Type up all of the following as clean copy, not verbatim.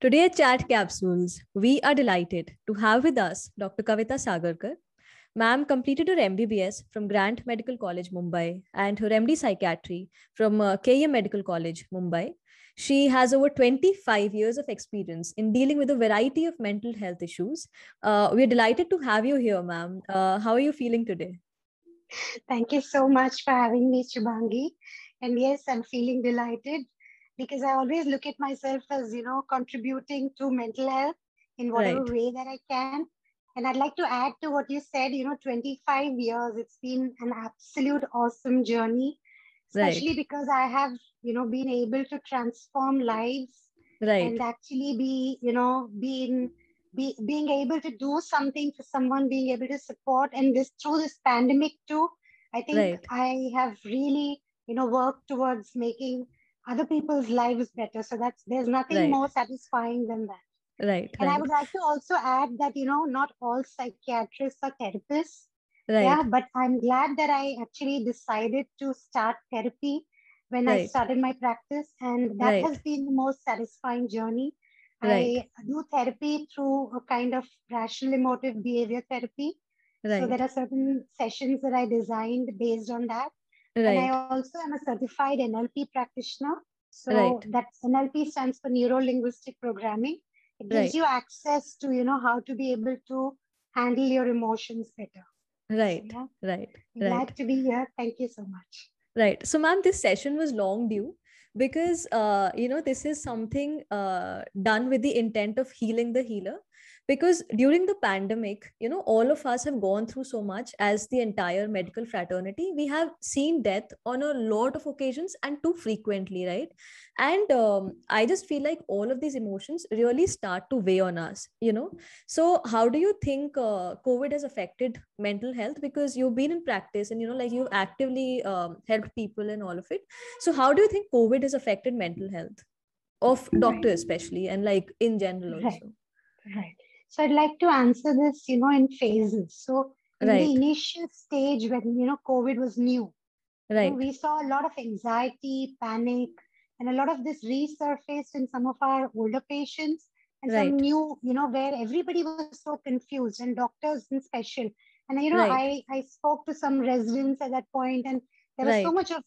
Today at Chat Capsules, we are delighted to have with us Dr. Kavita Sagarkar. Ma'am completed her MBBS from Grant Medical College, Mumbai, and her MD Psychiatry from KM Medical College, Mumbai. She has over 25 years of experience in dealing with a variety of mental health issues. We are delighted to have you here, ma'am. How are you feeling today? Thank you so much for having me, Shubhangi. And yes, I'm feeling delighted because I always look at myself as, contributing to mental health in whatever Right, way that I can. And I'd like to add to what you said, 25 years, it's been an absolute awesome journey, especially right, because I have, been able to transform lives and right, actually being able to do something for someone, being able to support, and this through this pandemic too. I think right, I have really, worked towards making other people's lives better. So there's nothing right, more satisfying than that. right, And I right, would like to also add that, not all psychiatrists are therapists. Yeah, right, but I'm glad that I actually decided to start therapy when I right, started my practice, and that has right, been the most satisfying journey. right, I do therapy through a kind of rational emotive behavior therapy. So there right, are certain sessions that I designed based on that. And I right, also am a certified NLP practitioner. So right, that NLP stands for Neuro Linguistic Programming. It gives you right. access to, how to be able to handle your emotions better. So Right, yeah, right, I'm right, glad to be here. Thank you so much. right. So, ma'am, this session was long due because, this is something done with the intent of healing the healer. Because during the pandemic, all of us have gone through so much as the entire medical fraternity. We have seen death on a lot of occasions and too frequently, right? And I just feel like all of these emotions really start to weigh on us. So, how do you think COVID has affected mental health? Because you've been in practice and, like you've actively helped people and all of it. So, how do you think COVID has affected mental health of Right, doctors, especially, and like in general right, also? right. So I'd like to answer this, in phases. So in the Right, initial stage when, COVID was new, right, we saw a lot of anxiety, panic, and a lot of this resurfaced in some of our older patients, and some right, new, where everybody was so confused, and doctors in special. And right, I spoke to some residents at that point, and there was so right, much of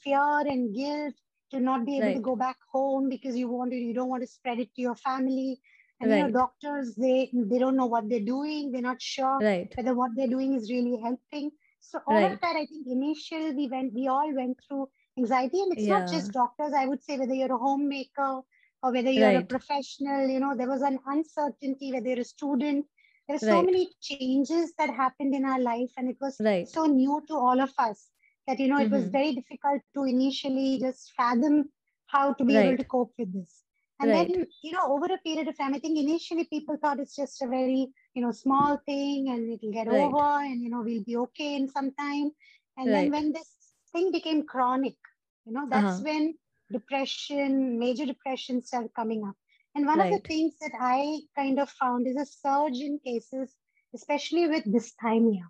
fear and guilt to not be able to right, go back home because you don't want to spread it to your family. And right, doctors, they don't know what they're doing. They're not sure right, whether what they're doing is really helping. So all of right. that, I think initially we all went through anxiety, and it's not Yeah, just doctors. I would say whether you're a homemaker or whether you're a right, professional, there was an uncertainty, whether you're a student. There were so right, many changes that happened in our life, and it was right. so new to all of us that, it was Mm-hmm. very difficult to initially just fathom how to be able to Right, cope with this. And then, right, over a period of time, I think initially people thought it's just a very, small thing and it'll get right, over and, we'll be okay in some time. And then right. when this thing became chronic, that's Uh-huh. when depression, major depression started coming up. And one of the Right, things that I kind of found is a surge in cases, especially with dysthymia.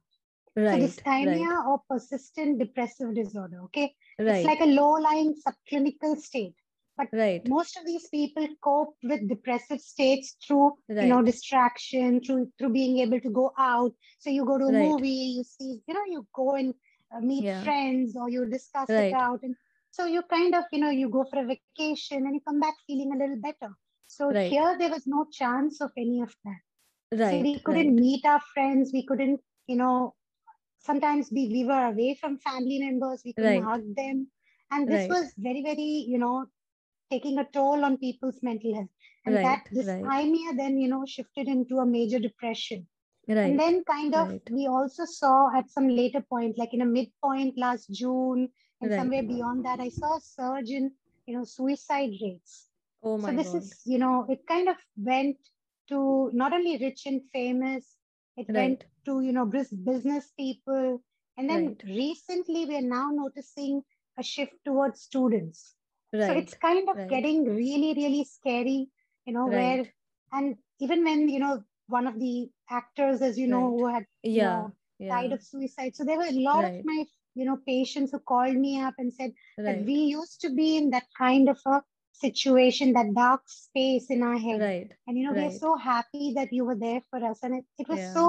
So right, right, dysthymia or persistent depressive disorder, okay? It's like right, a low-lying subclinical state. But right, most of these people cope with depressive states through, right, distraction, through being able to go out. So you go to a right. movie, you see, you go and meet Yeah, friends or you discuss it right, out. And so you kind of, you go for a vacation and you come back feeling a little better. So right, here there was no chance of any of that. So we right, couldn't right, meet our friends. We couldn't, sometimes we were away from family members. We couldn't right, hug them. And this right, was very, very, taking a toll on people's mental health. And that right, right, dysthymia then, shifted into a major depression. And right, then kind of right, we also saw at some later point, like in a midpoint last June and right. somewhere beyond that, I saw a surge in, suicide rates. Oh So my this God. is, it kind of went to not only rich and famous, it went Right, to, business people. And then right, recently we are now noticing a shift towards students. So it's right, kind of right, getting really, really scary, where, right, and even when, one of the actors, as you know, right. who had, Yeah, died yeah, of suicide. So there were a lot of right, my, patients who called me up and said that we right, used to be in that kind of a situation, that dark space in our head. Right. And, we are Right. so happy that you were there for us. And it was Yeah. so,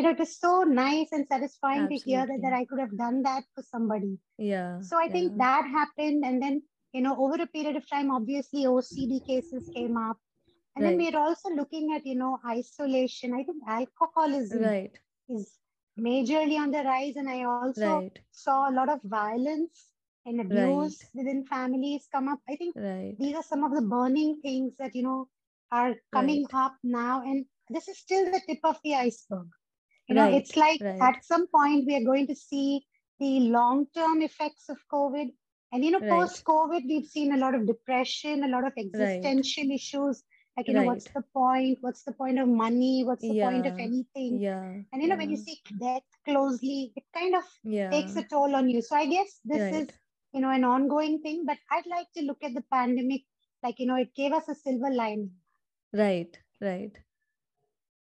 it was so nice and satisfying to hear that Absolutely. I could have done that for somebody. Yeah. So I think Yeah. that happened. And then, over a period of time, obviously OCD cases came up. And then Right. we're also looking at, isolation. I think alcoholism Right. is majorly on the rise. And I also Right. saw a lot of violence and Right. abuse within families come up. I think Right. these are some of the burning things that, are coming Right. up now. And this is still the tip of the iceberg. It's Right. like Right. at some point we are going to see the long-term effects of COVID. And, Right. post-COVID, we've seen a lot of depression, a lot of Right. existential issues. Like, what's Right. the point? What's the point of money? What's the point of Yeah. anything? Yeah. And, when you Yeah. see death closely, it kind of takes Yeah. a toll on you. So I guess this is, Right. an ongoing thing, but I'd like to look at the pandemic like, it gave us a silver lining. Right. Right.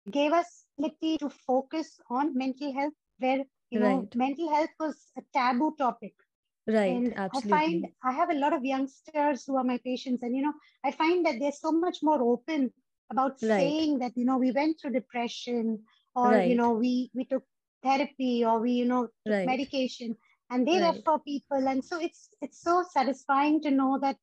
Gave us ability to focus on mental health where, Right. mental health was a taboo topic. Right. And I find Absolutely. I have a lot of youngsters who are my patients, and I find that they're so much more open about Right. saying that we went through depression, or Right. we took therapy, or we took Right. medication, and they Right. refer people. And so it's so satisfying to know that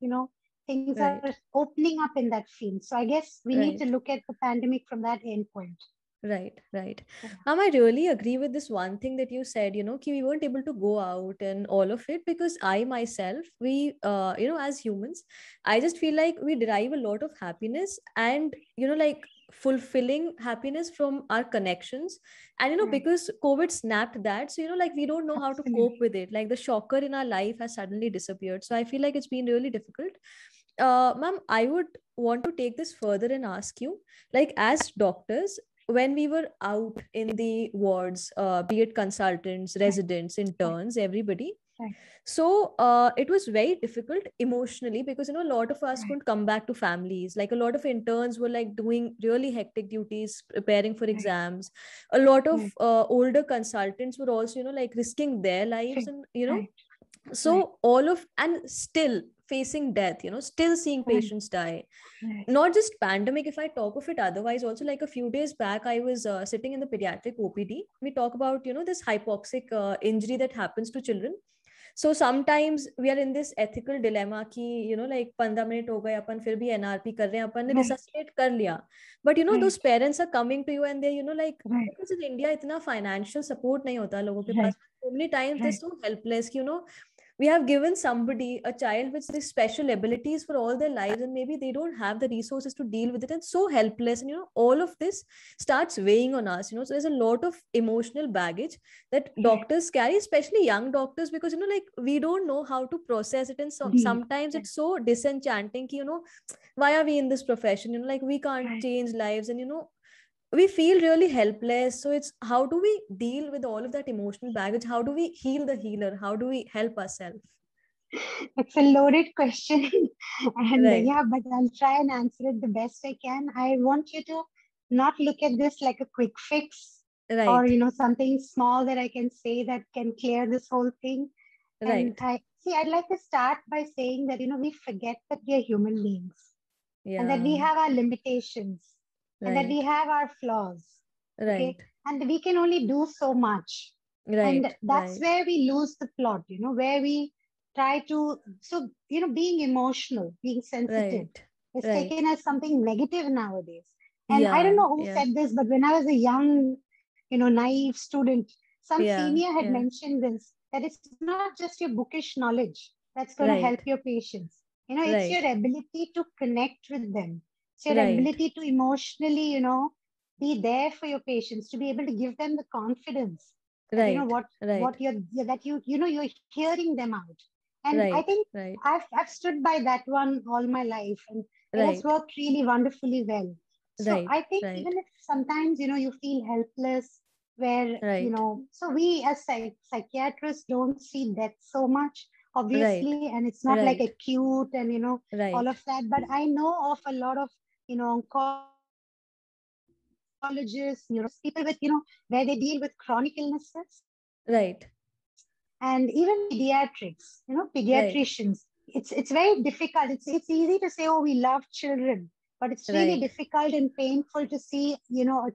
things are Right. opening up in that field. So I guess we need to Right. look at the pandemic from that endpoint. Right, right. Yeah. I really agree with this one thing that you said, ki we weren't able to go out and all of it, because I myself, as humans, I just feel like we derive a lot of happiness and, like fulfilling happiness from our connections. And, Right. because COVID snapped that. So, like we don't know how to cope Absolutely. with it. Like the shocker in our life has suddenly disappeared. So I feel like it's been really difficult. Ma'am, I would want to take this further and ask you, like as doctors, when we were out in the wards, be it consultants, Right. residents, Right. interns, everybody. Right. So it was very difficult emotionally, because a lot of us Right. couldn't come back to families. Like a lot of interns were like doing really hectic duties, preparing for Right. exams. A lot of Right. older consultants were also like risking their lives, Sure. and Right. Right. so all of, and still facing death, still seeing Right. patients die. Right. Not just pandemic, if I talk of it otherwise also, like a few days back I was sitting in the pediatric OPD. We talk about this hypoxic injury that happens to children. So sometimes we are in this ethical dilemma ki like 15 minute ho gaye, apan fir bhi NRP kar rahe hain, apan ne Right. resuscitate kar liya, but Right. those parents are coming to you and they like, Right. because in India itna financial support nahi hota logon ke Right. paas. So many times they're Right. so helpless, we have given somebody, a child with these special abilities for all their lives, and maybe they don't have the resources to deal with it, and so helpless. And all of this starts weighing on us. So there's a lot of emotional baggage that Right. doctors carry, especially young doctors, because like we don't know how to process it, and so Deal. sometimes Right. it's so disenchanting ki, why are we in this profession, like we can't Right. change lives, and we feel really helpless. So it's, how do we deal with all of that emotional baggage? How do we heal the healer? How do we help ourselves? It's a loaded question. And Right. yeah, but I'll try and answer it the best I can. I want you to not look at this like a quick fix, or, Right. something small that I can say that can clear this whole thing. And Right. I'd like to start by saying that, we forget that we are human beings, and that we Yeah. have our limitations, and that we Right. have our flaws. Okay. Right. And we can only do so much. And Right. that's Right. where we lose the plot, where we try to, so, being emotional, being sensitive Right. is Right. taken as something negative nowadays. And I don't Yeah. know who Yeah. said this, but when I was a young, naive student, some Yeah. senior had Yeah. mentioned this, that it's not just your bookish knowledge that's going to help Right. your patients. It's your Right. ability to connect with them. It's your Right. ability to emotionally, be there for your patients, to be able to give them the confidence that Right. what Right. that you're hearing them out. And I Right. think Right. I've stood by that one all my life, and it has Right. worked really wonderfully well. So Right. I think Right. even if sometimes you feel helpless, where Right. so we as psychiatrists don't see death so much, Right. obviously, and it's not like Right. acute and all Right. of that. But I know of a lot of oncologists, neurologists, people with where they deal with chronic illnesses, Right. and even pediatrics, Right. pediatricians. it's very difficult. It's easy to say, oh, we love children, but it's really Right. difficult and painful to see, a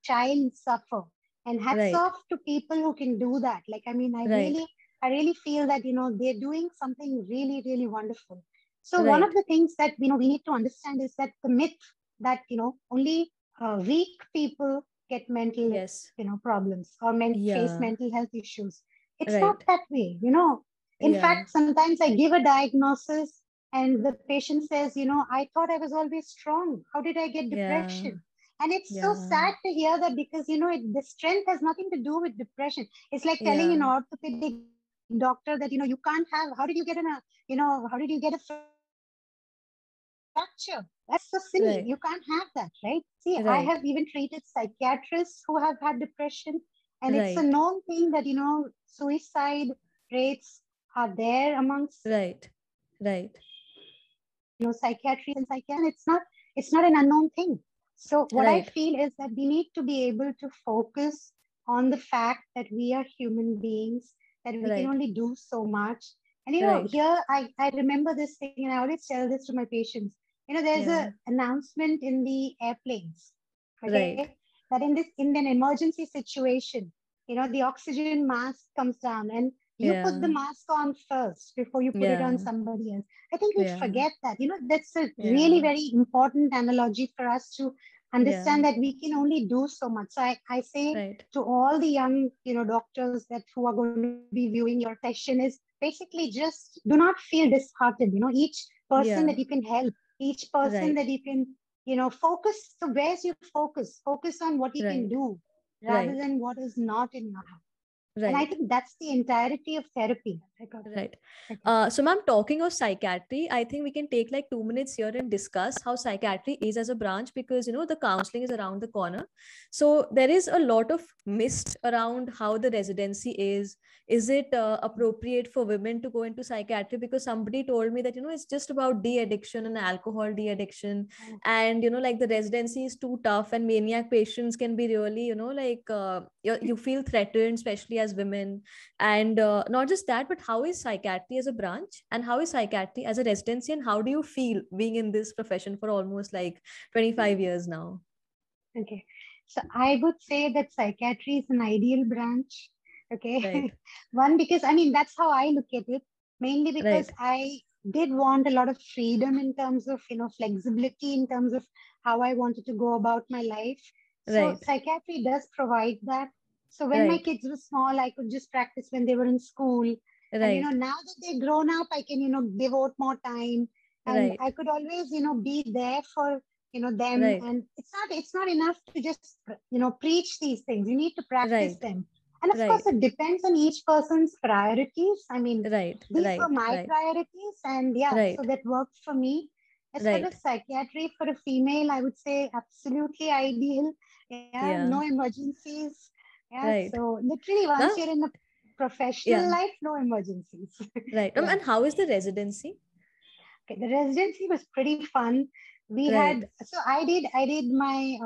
child suffer. And hats off Right. to people who can do that. Like, I mean, Right. I really feel that, they're doing something really, really wonderful. So one of Right. the things that, we need to understand is that the myth that, only weak people get mental, Yes. problems or face Yeah. mental health issues. It's not Right. that way. In Yeah. fact, sometimes I give a diagnosis and the patient says, I thought I was always strong. How did I get Yeah. depression? And it's so Yeah. sad to hear that because, the strength has nothing to do with depression. It's like telling an Yeah. orthopedic doctor that, you can't have, how did you get a fracture? That's so silly. You can't have that, right? See, Right. I have even treated Right. psychiatrists who have had depression. And it's a known thing that, suicide rates are there amongst Right. Right. psychiatry and psychiatry, and it's not an unknown thing. So what I Right. feel is that we need to be able to focus on the fact that we are human beings, that we can Right. only do so much. And Right. here I remember this thing, and I always tell this to my patients. There's a Yeah. announcement in the airplanes, Right. okay, that in an emergency situation, the oxygen mask comes down and you put the Yeah. mask on first before you put it on Yeah. somebody else. I think we Yeah. forget that. That's a really Yeah. very important analogy for us to Yeah. understand that we can only do so much. So I say Right. to all the young, doctors that who are going to be viewing your session is basically just do not feel disheartened. Each person that Yeah. you can help, each person Right. that you can, focus. So where's your focus? Focus on what you can Right. do rather Right. than what is not in your hand. And I Right. think that's the entirety of therapy. Right. Okay. So, ma'am, talking of psychiatry, I think we can take like 2 minutes here and discuss how psychiatry is as a branch because, the counseling is around the corner. So, there is a lot of mist around how the residency is. Is it appropriate for women to go into psychiatry? Because somebody told me that, it's just about de addiction and alcohol de addiction. And, like the residency is too tough and maniac patients can be really, like you feel threatened, especially as women. And not just that, but how is psychiatry as a branch and how is psychiatry as a residency, and how do you feel being in this profession for almost like 25 years now? Okay. So I would say that psychiatry is an ideal branch. Right. Okay. One, because I mean, that's how I look at it, mainly because Right. I did want a lot of freedom in terms of, flexibility in terms of how I wanted to go about my life. So Right. psychiatry does provide that. So when my Right. kids were small, I could just practice when they were in school. And, Right. now that they're grown up, I can, devote more time. And Right. I could always, be there for them. Right. And it's not enough to just preach these things. You need to practice Right. them. And of course Right. it depends on each person's priorities. I mean, Right. these were Right. my Right. priorities, and yeah, so Right. that worked for me. As far Right. as psychiatry for a female, I would say absolutely ideal. Yeah, no Yeah. emergencies. Yeah, Right. so literally once Now, you're in a professional yeah. life, no emergencies. Right. Yeah. And how is the residency? Okay, the residency was pretty fun. We Right. had, so I did my,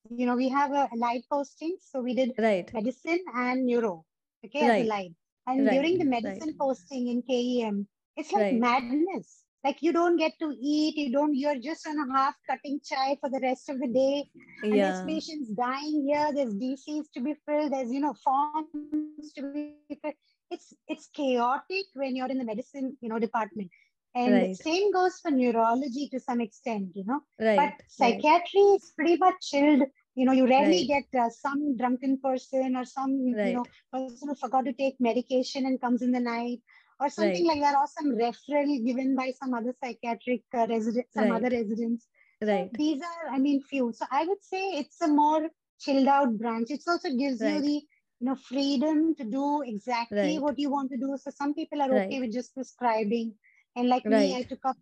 we have a live posting. So we did Right. medicine and neuro, okay, as a Right. live. And Right. during the Right. medicine posting in KEM, it's like Right. madness. Like you don't get to eat, you're just on a half cutting chai for the rest of the day. And there's Yeah. patients dying here, there's DCs to be filled, there's, forms to be filled. It's chaotic when you're in the medicine, department. And Right. same goes for neurology to some extent. But Right. Right. psychiatry is pretty much chilled. You rarely Right. get some drunken person or some, Right. person who forgot to take medication and comes in the night or something Right. like that, or some referral given by some other psychiatric some other Right. residents. So Right. these are, I mean, few. So I would say it's a more chilled out branch. It also gives you Right. the freedom to do exactly Right. what you want to do. So some people are okay Right. with just prescribing, and like me, I Right. took up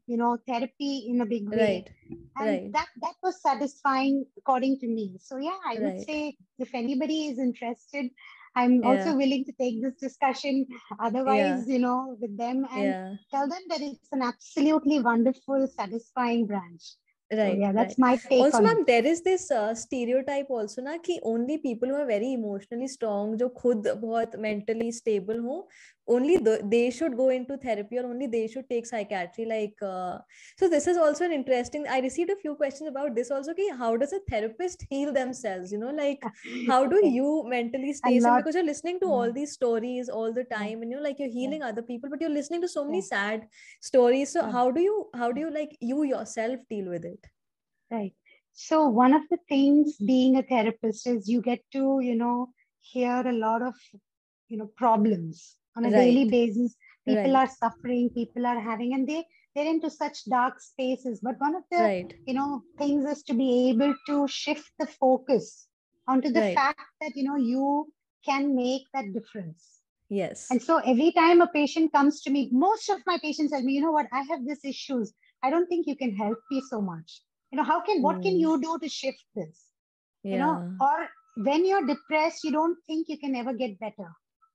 therapy in a big way, Right. and Right. that was satisfying according to me. So yeah, I would Right. say if anybody is interested, I'm Yeah. also willing to take this discussion otherwise, Yeah. with them and Yeah. tell them that it's an absolutely wonderful, satisfying branch. So Right, yeah, that's right. my take Also, on it. ma'am, there is this stereotype also ना कि only people who are very emotionally strong, जो खुद बहुत mentally stable हो, only they should go into therapy, or only they should take psychiatry. Like so this is also an interesting, I received a few questions about this also, ki, how does a therapist heal themselves, like how do Okay. you mentally A stay sane, lot. because you're listening to Yeah. all these stories all the Yeah. time, and you're like, you're Yeah. healing other people, but you're listening to so many Yeah. sad stories. So Yeah. how do you like you yourself deal with it? Right. So one of the things being a therapist is you get to, hear a lot of, problems on a daily Right, basis. People are right, suffering, people are having, and they're into such dark spaces. But one of the, right, things is to be able to shift the focus onto the right. fact that, you can make that difference. Yes. And so every time a patient comes to me, most of my patients tell me, you know what, I have these issues. I don't think you can help me so much. What can Mm, you do to shift this? yeah. Or when you're depressed, you don't think you can ever get better.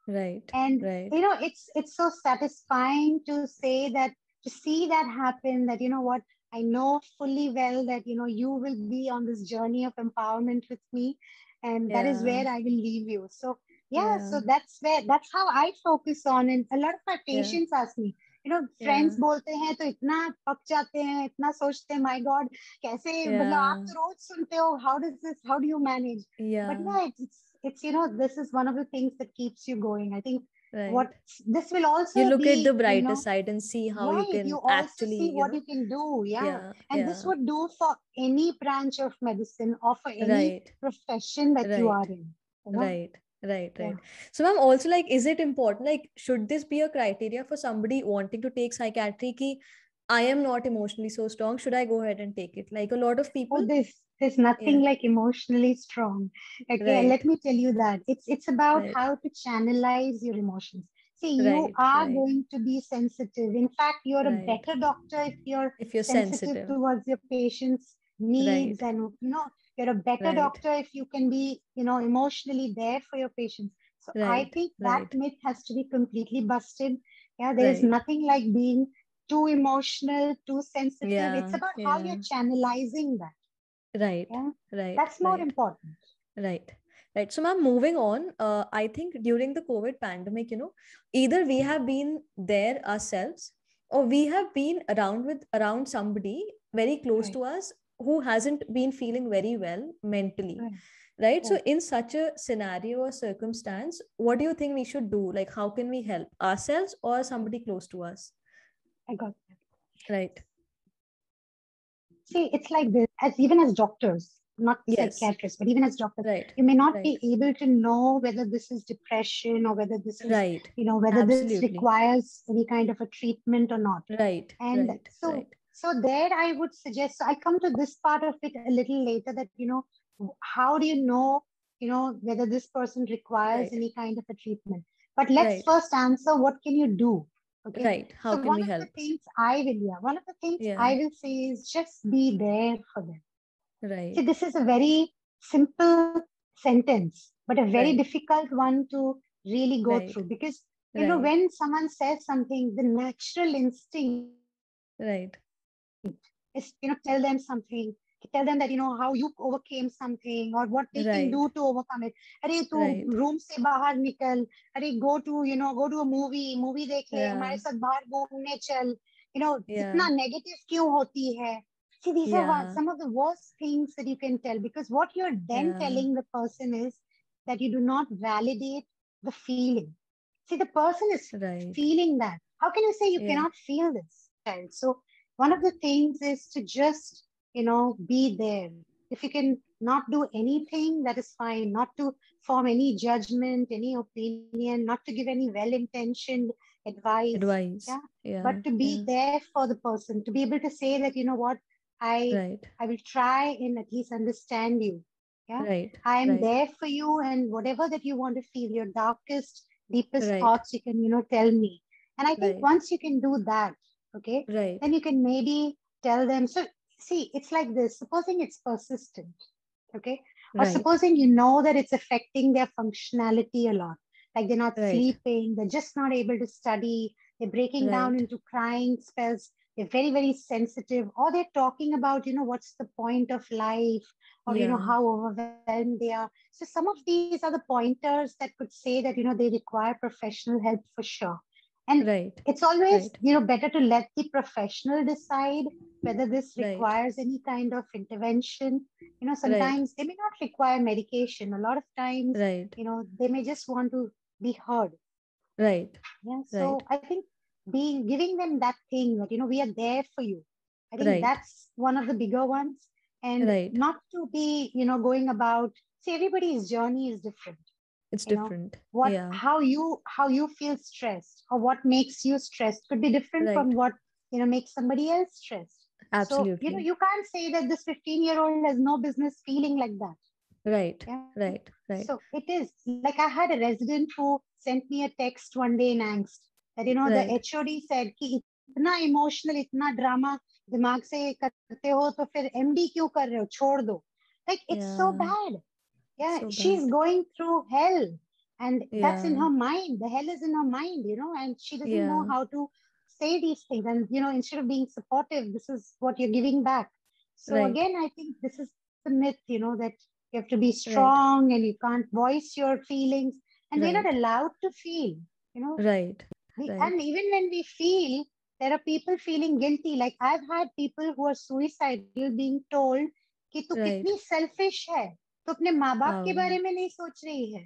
Right, And, right. it's so satisfying to say that, to see that happen, that, I know fully well that, you will be on this journey of empowerment with me. And that is Yeah, where I will leave you. So, yeah, yeah, so that's how I focus on. And a lot of my yeah, patients ask me, yeah, friends बोलते हैं तो इतना पक जाते हैं, इतना सोचते हैं, माय गॉड कैसे, मतलब आप yeah, तो रोज सुनते हो, how do you manage. But yeah. yeah, it's this is one of the things that keeps you going. I think what Right. this will You also look at be, the brighter side and see how you right. You can also actually, see what you can do. Yeah. yeah, And this yeah. would do for any branch of medicine or for any Right, profession that you are right, in. right, right, Yeah. right. So I'm also like, is it important? Like, should this be a criteria for somebody wanting to take psychiatry? Ki, I am not emotionally so strong. Should I go ahead and take it? Like a lot of people. Oh, there's nothing Yeah. like emotionally strong. Okay, and let Right, me tell you that it's about right, how to channelize your emotions. See, you right, are right, going to be sensitive. In fact, you're a right. better doctor if you're If you're sensitive sensitive. towards your patient's needs, Right, and you're a better right, doctor if you can be, emotionally there for your patients. So I right, think that right, myth has to be completely busted. Yeah, there is right. nothing like being too emotional, too sensitive. It's Yeah, about how yeah. you're channelizing that. Right, Yeah, right, that's more right, important. right, right. So, ma'am, moving on, I think during the COVID pandemic, either we have been there ourselves, or we have been around somebody very close Right, to us who hasn't been feeling very well mentally. right, Right. So, right. in such a scenario or circumstance, what do you think we should do? Like, how can we help ourselves or somebody close to us? I got that. Right. See, it's like this, as even as doctors, not Yes. psychiatrists, but even as doctors, Right. you may not Right. be able to know whether this is depression or whether this is, Right. whether this Absolutely. requires any kind of a treatment or not. Right. And Right. so, Right. so there I would suggest, so I come to this part of it a little later, that, how do you know, whether this person requires Right. any kind of a treatment? But let's Right. first answer, what can you do? Okay. Right. How So can one we of the help? things I will, yeah, one of the things Yeah. I will say is just be there for them. See, Right. this is a very simple sentence, but a very Right. difficult one to really go Right. through, because, Right. when someone says something, the natural instinct Right. is, tell them something, tell them that, how you overcame something or what they can Right. do to overcome it. Arey, tu Right. room se bahar nikal. Arey, go to a movie dekh le, Yeah. हमारे साथ बाहर घूमने चल. Yeah. इतना negative क्यों होती है? See, these are Yeah. some of the worst things that you can tell, because what you're then Yeah. telling the person is that you do not validate the feeling. See, the person is Right. feeling that. How can you say you Yeah. cannot feel this, child? So one of the things is to just, be there. If you can not do anything, that is fine. Not to form any judgment, any opinion, not to give any well-intentioned advice. Advice. Yeah. Yeah. But to be Yeah. there for the person, to be able to say that, you know what, I Right. I will try and at least understand you. Yeah. Right. I am Right. there for you, and whatever that you want to feel, your darkest, deepest Right. thoughts, you can, tell me. And I think Right. once you can do that, okay, Right. then you can maybe tell them. So see, it's like this. Supposing it's persistent, okay, or Right. supposing you know that it's affecting their functionality a lot, like they're not Right. sleeping, they're just not able to study, they're breaking down Right. into crying spells. they're very, very sensitive, or they're talking about, what's the point of life, or, Yeah. how overwhelmed they are. So some of these are the pointers that could say that, they require professional help for sure. And Right. it's always, Right. better to let the professional decide whether this Right. requires any kind of intervention. Right. Sometimes they may not require medication. A lot of times, Right. they may just want to be heard. Right. Yeah. Right. So I think giving them that thing that, we are there for you. I think Right. that's one of the bigger ones. And Right. not to be, going about, see, everybody's journey is different. It's You know, different. what, Yeah. how you feel stressed, or what makes you stressed could be different from Right. what, makes somebody else stressed. So, Absolutely. you can't say that this 15-year-old has no business feeling like that. Right. Yeah. Right. So Right. it is like I had a resident who sent me a text one day in angst that, the Right. HOD said कि इतना emotional, इतना drama दिमाग से करते हो तो फिर MD क्यों कर रहे हो, छोड़ दो. Like it's so Yeah. bad. Yeah, So she's bad. going through hell, and that's in Yeah. her mind. The hell is in her mind, and she doesn't know Yeah. how to say these things. And instead of being supportive, this is what you're giving back. So Right. again, I think this is the myth, that you have to be Right. strong and you can't voice your feelings, and we're not Right. allowed to feel. You know, Right. and Right. even when we feel, there are people feeling guilty. Like I've had people who are suicidal being told कि तू कितनी Right. selfish है, तो अपने माँ बाप के Oh. बारे में नहीं सोच रही है.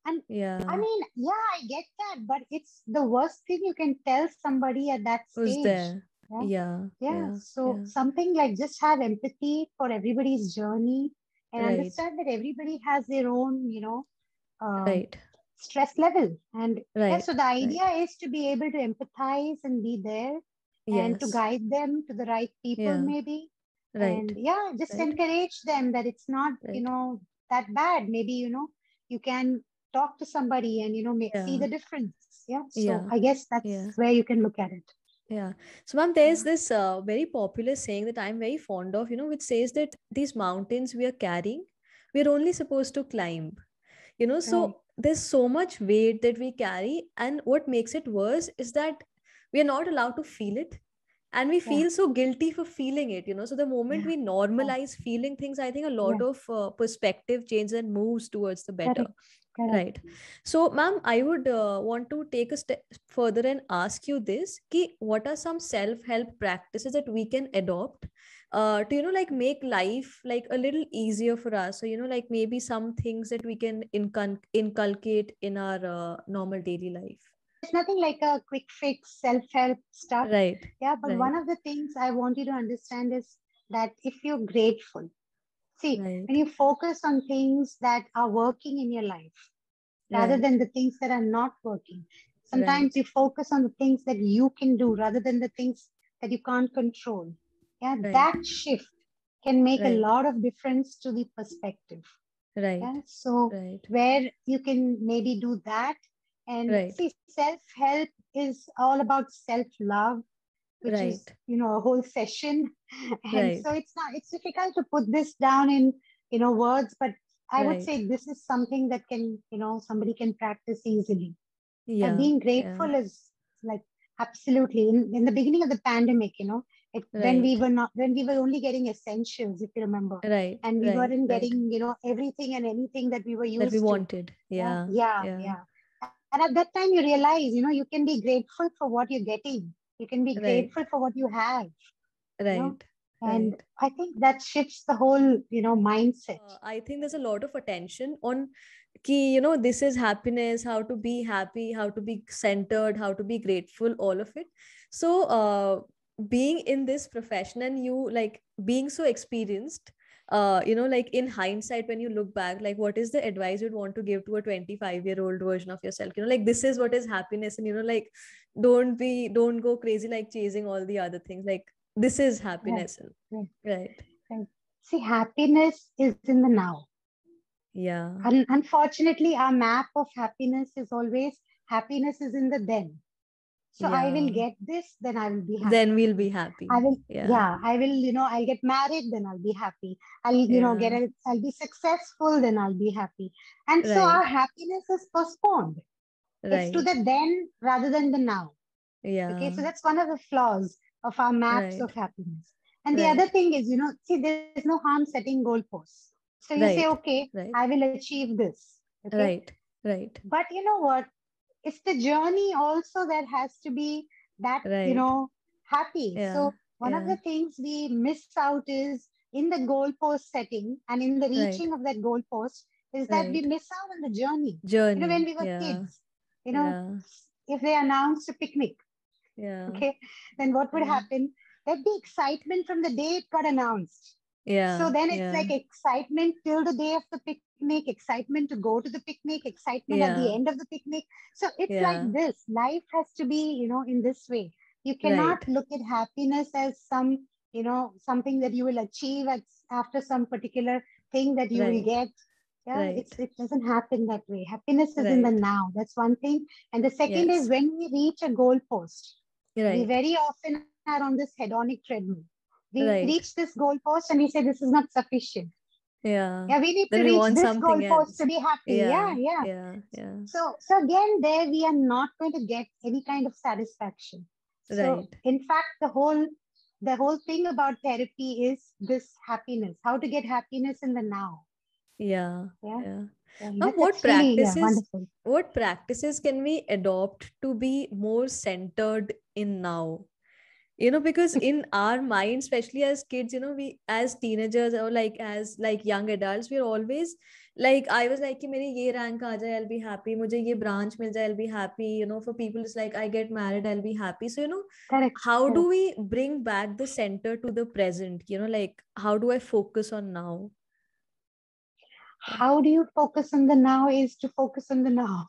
And I Yeah. mean, yeah, I get that, but it's the worst thing you can tell somebody at that Who's stage. there? Yeah. Yeah. Yeah. Yeah. So Yeah. something like just have empathy for everybody's journey and Right. understand that everybody has their own, um, Right. stress level. And yeah, so Right. the idea Right. is to be able to empathize and be there and to Yes. guide them to the right people, Yeah. maybe. And Right. yeah, just Right. encourage them that it's not, Right. that bad. Maybe, you can talk to somebody and, see Yeah. the difference. Yeah. So Yeah. I guess that's Yeah. where you can look at it. Yeah. So, ma'am, there's Yeah. this very popular saying that I'm very fond of, which says that these mountains we are carrying, we're only supposed to climb. Right. So there's so much weight that we carry. And what makes it worse is that we are not allowed to feel it. And we Yeah. feel so guilty for feeling it. So the moment Yeah. we Yeah. normalize feeling things, I think a lot Yeah. of perspective changes and moves towards the better. Correct. Correct. Right. So, ma'am, I would want to take a step further and ask you this: ki, what are some self-help practices that we can adopt to, like make life like a little easier for us? So, like maybe some things that we can inculcate in our normal daily life. There's nothing like a quick fix self-help stuff. Right. Yeah, but one Right. of the things I want you to understand is that if you're grateful, see, when Right. you focus on things that are working in your life rather Right. than the things that are not working, sometimes Right. you focus on the things that you can do rather than the things that you can't control. Yeah, Right. that shift can make a Right. lot of difference to the perspective. Right. Yeah, so Right. where you can maybe do that. And Right. see, self-help is all about self-love, which is, Right. a whole session. And so Right. it's difficult to put this down in, words, but I would Right. say this is something that can, somebody can practice easily. Yeah. Being Yeah. grateful is like absolutely in the beginning of the pandemic, when we Right. were not, when we were only getting essentials, if you remember, Right. and we Right. weren't Right. getting, everything and anything that we were That we used to. wanted. Yeah, Yeah. yeah, Yeah. yeah. And at that time, you realize, you can be grateful for what you're getting. You can be Right. grateful for what you have, you know. Right. And Right. I think that shifts the whole, mindset. I think there's a lot of attention on ki, this is happiness, how to be happy, how to be centered, how to be grateful, all of it. So being in this profession and you like being so experienced, like in hindsight, when you look back, like what is the advice you'd want to give to a 25-year-old version of yourself? Like this is what is happiness, and like don't go crazy like chasing all the other things. Like this is Right, happiness. right, Right. right. See, happiness is in the now. Yeah. Unfortunately, our map of happiness is always happiness is in the then. So I will Yeah. get this, then I will be Then happy. we'll be I happy. will, Yeah. yeah, I will, I'll get married, then I'll be happy. I'll, Yeah. I'll be successful, then I'll be happy. And so our Right. happiness is postponed. It's to Right. the then rather than the now. Okay, so Yeah. that's one of the flaws. of our maps Right. of happiness. And the other Right. thing is, see, there's no harm setting goalposts. So you say, Right. okay, Right. I will achieve this. Okay. Right. Right. But you know what? It's the journey also that has to be that, Right. happy. Yeah. So one of Yeah. the things we miss out is in the goalpost setting and in the Right. reaching of that goalpost is that we Right. miss out on the journey. When Journey. we were Yeah. kids, you know, Yeah. if they announced a picnic, Yeah. okay, then what would Yeah. happen? There'd be excitement from the day it got announced. So Yeah. then it's Yeah. like excitement till the day of the picnic, excitement to go to the picnic, excitement at the Yeah. end of the picnic. So it's like Yeah. this. Life has to be, in this way. You cannot Right. look at happiness as something that you will achieve after some particular thing that you will Right. get. Yeah, Right. it doesn't happen that way. Happiness is in the Right. now. That's one thing. And the second is Yes. when we reach a goalpost, we Right. very often are on this hedonic treadmill. We reach Right. this goalpost and we say this is not sufficient. Yeah. Yeah, we need Then to we reach want this something goalpost to else. be happy. Yeah, Yeah. yeah. Yeah. Yeah. So again, there we are not going to get any kind of satisfaction. So Right. in fact, the whole thing about therapy is this happiness, how to get happiness in the now. Yeah. Yeah, Yeah. yeah, What that's really, yeah, practices, wonderful. what practices can we adopt to be more centered in now? Because in our mind, especially as kids, we as teenagers or like as like young adults, we're always like, I was like कि मेरी ये rank आ जाए, I'll be happy, मुझे ये branch मिल जाए, I'll be happy. For people it's like I get married, I'll be happy. So Correct, how do correct. we bring back the center to the present? Like how do I focus on now? Yeah. How do you focus on the now is to focus on the now.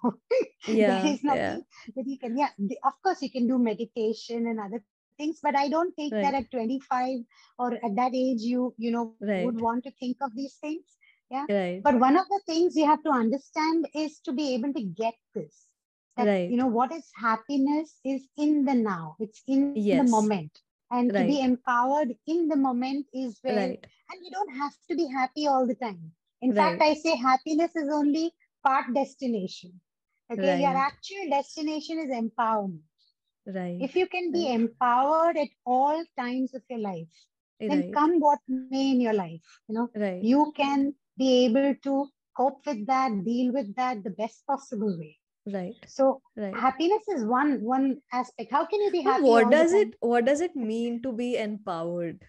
There Yeah. is Yeah. nothing that you can, yeah, of course, you can do meditation and other things, but I don't think that at Right. 25 or at that age, would want Right. to think of these things. Yeah. But Right. one of the things you have to understand is to be able to get this, that, Right. what is happiness is in the now, it's in the Yes. moment. And to be Right. empowered in the moment is where, Right. and you don't have to be happy all the time. In fact, Right. I say happiness is only part destination. Okay, your Right. actual destination is empowerment. If Right. you can be Right. empowered at all times of your life, then Right. come what may in your life, Right. you can be able to cope with that, deal with that the best possible way. Right. So Right. happiness is one aspect. How can you be But happy all the time? what does it mean to be empowered?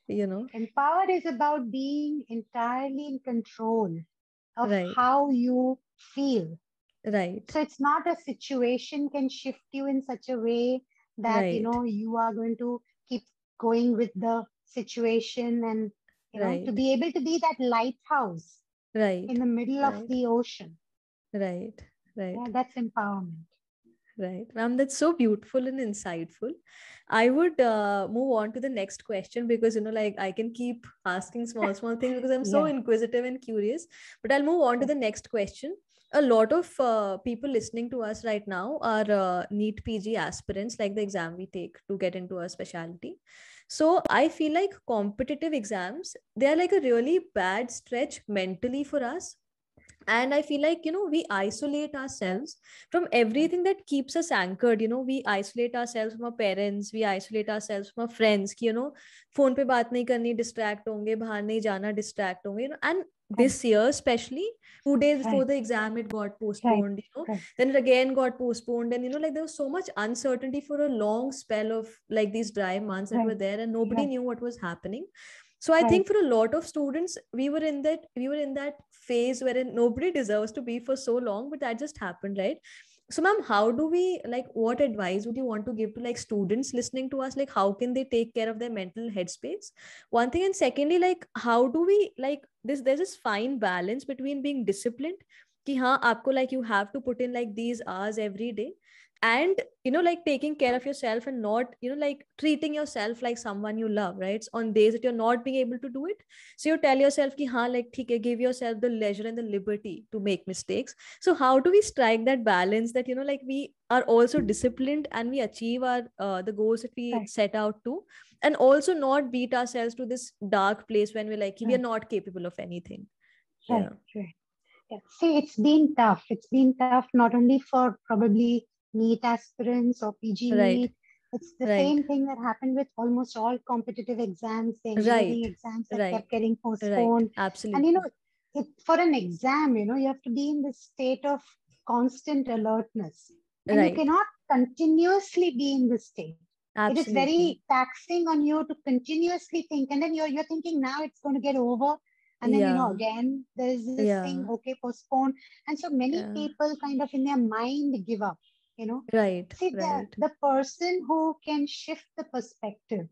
You know? Empowered is about being entirely in control of Right. how you feel. Right. So it's not a situation can shift you in such a way that Right. you are going to keep going with the situation, and to Right. be able to be that lighthouse in Right. the middle of Right. the ocean. Right. Yeah, Right. that's empowerment. Right. Ma'am, that's so beautiful and insightful. I would move on to the next question because, like I can keep asking small, small things because I'm so Yeah, inquisitive and curious. But I'll move on to yeah, the next question. A lot of people listening to us right now are NEET PG aspirants, like the exam we take to get into a specialty. So I feel like competitive exams, they are like a really bad stretch mentally for us. And I feel like we isolate ourselves from everything that keeps us anchored. We isolate ourselves from our parents, we isolate ourselves from our friends कि, phone पे बात नहीं करनी, distract होंगे, बाहर नहीं जाना, distract होंगे. And correct, this year especially, 2 days before right, the exam it got right, postponed. right, Then it again got postponed, and like there was so much uncertainty for a long spell of like these dry months that were right, there, and nobody right, knew what was happening. So I right, think for a lot of students, we were in that phase wherein nobody deserves to be for so long, but that just happened, right? So ma'am, how do we, like, what advice would you want to give to like students listening to us? Like how can they take care of their mental headspace? One thing, and secondly, like how do we, like, there's this fine balance between being disciplined कि हाँ आपको, like, you have to put in like these hours every day, and like taking care of yourself and not like treating yourself like someone you love, right? On days that you're not being able to do it, so you tell yourself ki haan, like theek hai, give yourself the leisure and the liberty to make mistakes. So how do we strike that balance that like we are also disciplined and we achieve our the goals that we right, set out to, and also not beat ourselves to this dark place when we're like we right, are not capable of anything? right, Yeah. right. Yeah. See, it's been tough. It's been tough not only for probably NEET aspirants or PG Right. NEET, It's the Right. same thing that happened with almost all competitive exams, the Right. engineering exams that Right. kept getting Right. postponed. And Absolutely. for an exam, you have to be in this state of constant alertness. And you Right. cannot continuously be in this state. It is Absolutely. very taxing on you to continuously think. And then you're thinking now it's going to get over. And then, Yeah. again, there is this thing, Yeah. okay, postpone. And so many Yeah. people kind of in their mind give up, you know. Right. See, Right. the person who can shift the perspective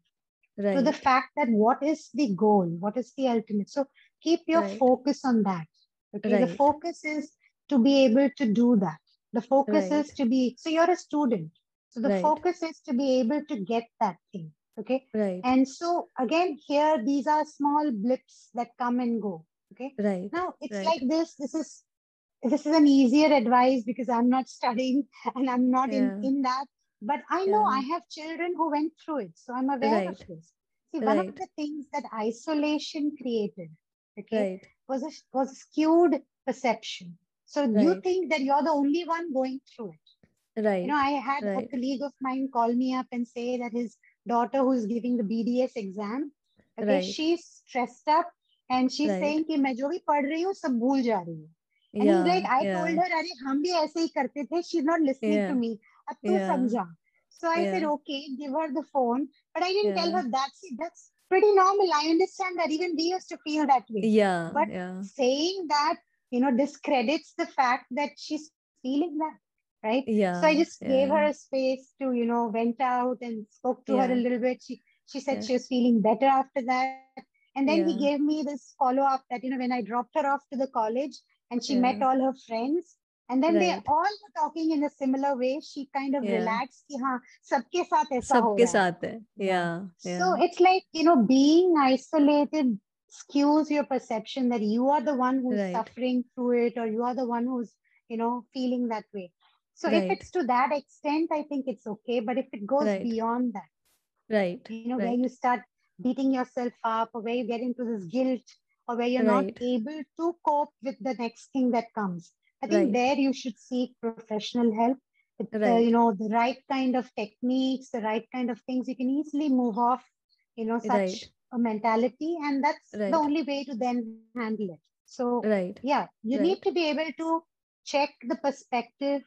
to the Right. fact that what is the goal, what is the ultimate. So keep your Right. focus on that. Okay, the Right. focus is to be able to do that. The focus Right. is to be, so you're a student. So the Right. focus is to be able to get that thing. Okay. Right. And so again, here, these are small blips that come and go. Okay. Right. Now it's Right. like this is an easier advice because I'm not studying and I'm not Yeah. in that. But I know I Yeah. have children who went through it. So I'm aware of Right. this. See, one of Right. the things that isolation created, okay, Right. was a skewed perception. So you Right. think that you're the only one going through it. Right. I had a Right. colleague of mine call me up and say that his daughter, who's giving the BDS exam, okay, Right. she's stressed up and she's Right. saying कि मैं जो भी पढ़ रही हूँ सब भूल जा रही हूँ. And he's like, Yeah. I told Yeah. her, अरे हम भी ऐसे ही करते थे. She's not listening to Yeah. me. अब तू Yeah. समझा. So I said, Yeah. okay, give her the phone. But I didn't tell Yeah. her that's pretty normal. I understand that even we used to feel that way. Yeah. But Yeah. saying that, discredits the fact that she's feeling that, right? So I Yeah. just gave her Yeah. a space to, went out and spoke to her a Yeah. little bit. She said Yeah. she was feeling better after that. And then he Yeah. gave me this follow up that, when I dropped her off to the college and she met Yeah. all her friends, and then they Right. all were talking in a similar way. She kind of Yeah. relaxed कि हाँ सबके साथ ऐसा हो सबके रहा है. साथ है. Yeah. Yeah. So Yeah. it's like, being isolated skews your perception that you are the one who's Right. suffering through it, or you are the one who's, feeling that way. So if Right. it's to that extent, I think it's okay. But if it goes Right. beyond that, Right. where Right. you start beating yourself up, or where you get into this guilt, or where you're not Right. able to cope with the next thing that comes, I think Right. there you should seek professional help. With, Right. the right kind of techniques, the right kind of things, you can easily move off, Right. such a mentality, and that's the Right. only way to then handle it. So, Right. yeah, you need Right. to be able to check the perspective,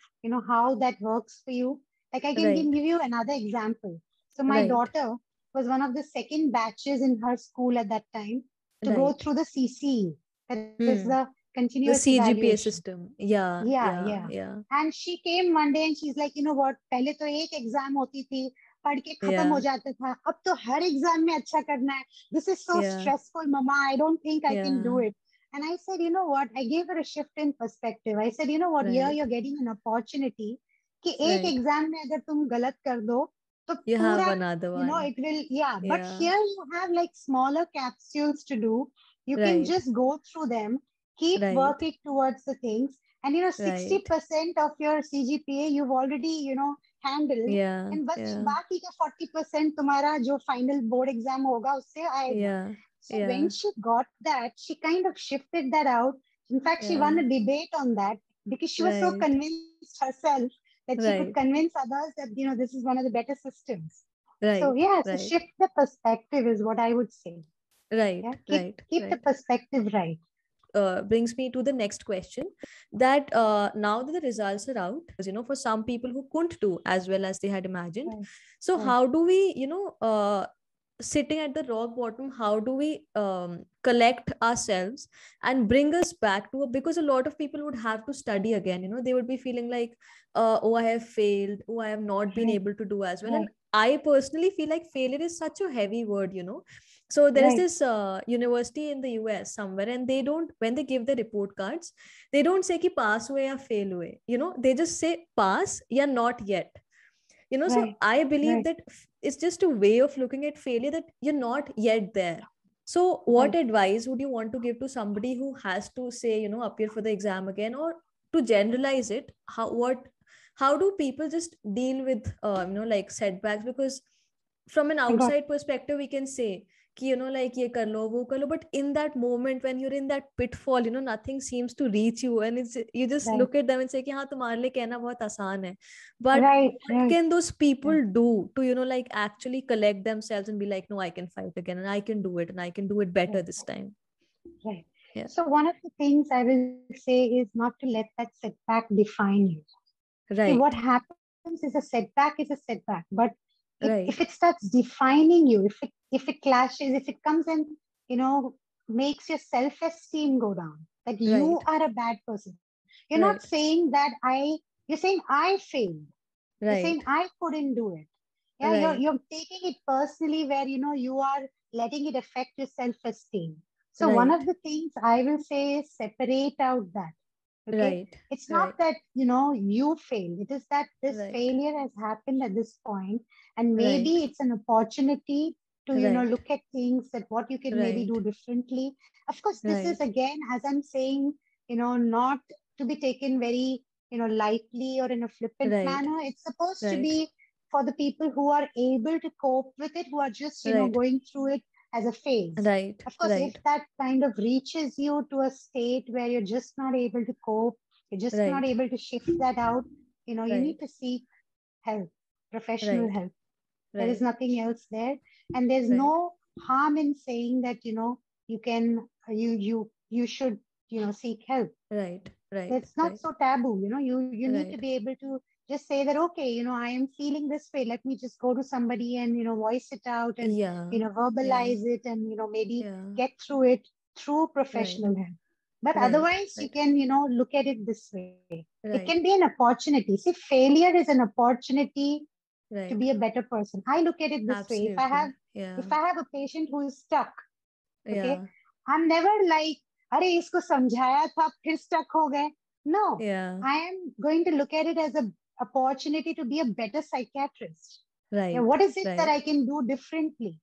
how that works for you. Like I can give Right. you another example. So my Right. daughter was one of the second batches in her school at that time to go Right. through the CCE, that is Hmm. the The continuous CGPA evaluation. system. Yeah. Yeah, Yeah. yeah. Yeah. And she came one day and she's like, you know what, पहले तो एक exam होती थी, पढ़ के खत्म हो Yeah. जाता था, अब तो हर एग्जाम में अच्छा करना है. This is so Yeah. stressful, mama. I don't think I can do Yeah. it. And I said, you know what? I gave her a shift in perspective. I said, you know what? Here Right. you're getting an opportunity कि एक Right. Exam में अगर तुम गलत कर दो तो You have पूरा, another one. it will, yeah. But Yeah. here you have like smaller capsules to do. You can Right. just go through them, keep Right. working towards the things. And Right. 60% of your CGPA you've already, handled. Yeah. And बस Yeah. बाकी का 40% तुम्हारा जो final board exam होगा उससे आएगा. Yeah. So when Yeah. she got that, she kind of shifted that out. In fact, she won Yeah. a debate on that because she was so Right. convinced herself that she could Right. convince others that, this is one of the better systems. So Right. yeah, so Right. shift the perspective is what I would say. Right. Yeah, Right. keep the Right. perspective right. Brings me to the next question, that now that the results are out, for some people who couldn't do as well as they had imagined, Right. so Right. how do we, sitting at the rock bottom, how do we collect ourselves and bring us back to because a lot of people would have to study again, they would be feeling like, oh, I have failed, oh, I have not been Right. able to do as well. Right. And I personally feel like failure is such a heavy word, so there is Right. this university in the US somewhere, and they don't, when they give the report cards, they don't say ki pass hue ya fail hue, they just say pass ya not yet. So Right. I believe Right. that it's just a way of looking at failure, that you're not yet there. So what Right. advice would you want to give to somebody who has to say, appear for the exam again, or to generalize it, how do people just deal with like setbacks? Because from an I got outside perspective, we can say कि like ये कर लो वो कर लो, but in that moment when you're in that pitfall, nothing seems to reach you, and it's you just Right. look at them and say कि हाँ तुम्हारे लिए कहना बहुत आसान है, but Right. what Right. can those people Right. do to like actually collect themselves and be like, no, I can fight again and I can do it and I can do it better Right. this time. Right. Yeah. So one of the things I will say is not to let that setback define you. See, Right. what happens is a setback, but if Right. it starts defining you, if it clashes, if it comes and you know makes your self-esteem go down, that you Right. are a bad person. You're not Right. saying that you're saying I failed. You're saying Right. I couldn't do it. Yeah, Right. you're taking it personally where you are letting it affect your self-esteem. So one Right. of the things I will say is separate out that. Okay. Right. It's not Right. that, you failed. It is that this Right. failure has happened at this point, and Right. maybe it's an opportunity to, Right. look at things that what you can maybe Right. do differently. Of course, this is Right. again, as I'm saying, not to be taken very, lightly or in a flippant Right. manner. It's supposed to Right. be for the people who are able to cope with it, who are just, Right. going through it as a phase. Right. Of course, if Right. that kind of reaches you to a state where you're just not able to cope, you're just not Right. able to shift that out, you need Right. to seek help, professional Right. help. There is Right. nothing else there. And there's Right. no harm in saying that, you can, you should, seek help. Right. Right. It's not Right. so taboo, you need to Right. be able to just say that, okay, I am feeling this way. Let me just go to somebody and, voice it out and, Yeah. Yeah. verbalize it and, maybe Yeah. get through it through Right. professional help. But Right. otherwise, you Right. can, look at it this way. It can Right. be an opportunity. See, failure is an opportunity to Right. be a better person. I look at it this way. If I have, Absolutely. Yeah. if I have a patient who is stuck, okay, Yeah. I'm never like, अरे इसको समझाया था फिर stuck हो गए. No, Yeah. I am going to look at it as a opportunity to be a better psychiatrist. Yeah, Right. what is it that Right. I can do differently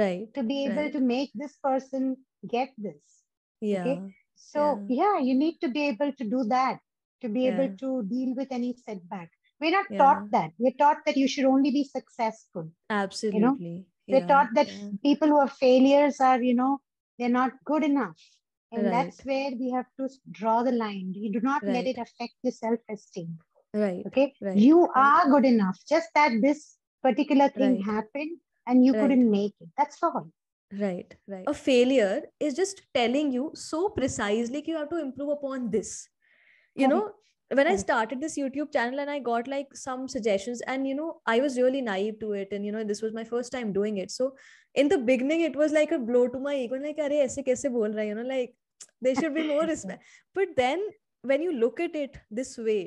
Right. to be able Right. to make this person get this? Okay, Yeah. so Yeah. yeah, you need to be able to do that, to be able Yeah. to deal with any setback. We're not taught Yeah. that. We're taught that you should only be successful. You know, Absolutely. we're Yeah. taught that Yeah. people who are failures are, they're not good enough. And Right. that's where we have to draw the line. You do not let it Right. affect your self-esteem. Right. Okay. Right. You Right. are good enough. Just that this particular thing Right. happened and you Right. couldn't make it. That's all. Right. Right. A failure is just telling you so precisely that you have to improve upon this. Correct. When I Correct. started this YouTube channel and I got like some suggestions, and I was really naive to it, and this was my first time doing it. So in the beginning, it was like a blow to my ego, like, "Arey, aise kaise bol raha hai?" Like there should be more Yeah. respect. But then when you look at it this way,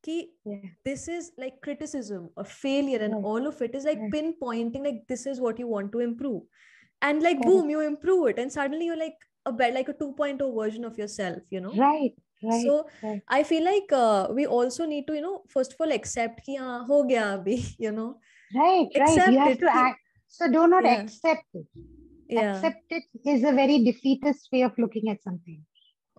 ki Yeah. this is like criticism or failure, and Right. all of it is like Right. pinpointing, like this is what you want to improve, and like Correct. boom, you improve it, and suddenly you're like a bit like a 2.0 version of yourself. Right. Right. So Right. I feel like we also need to first of all accept कि हाँ हो गया अभी Right. Right. You accept have it to कि act. So do not yeah accept it. yeah Accept it is a very defeatist way of looking at something.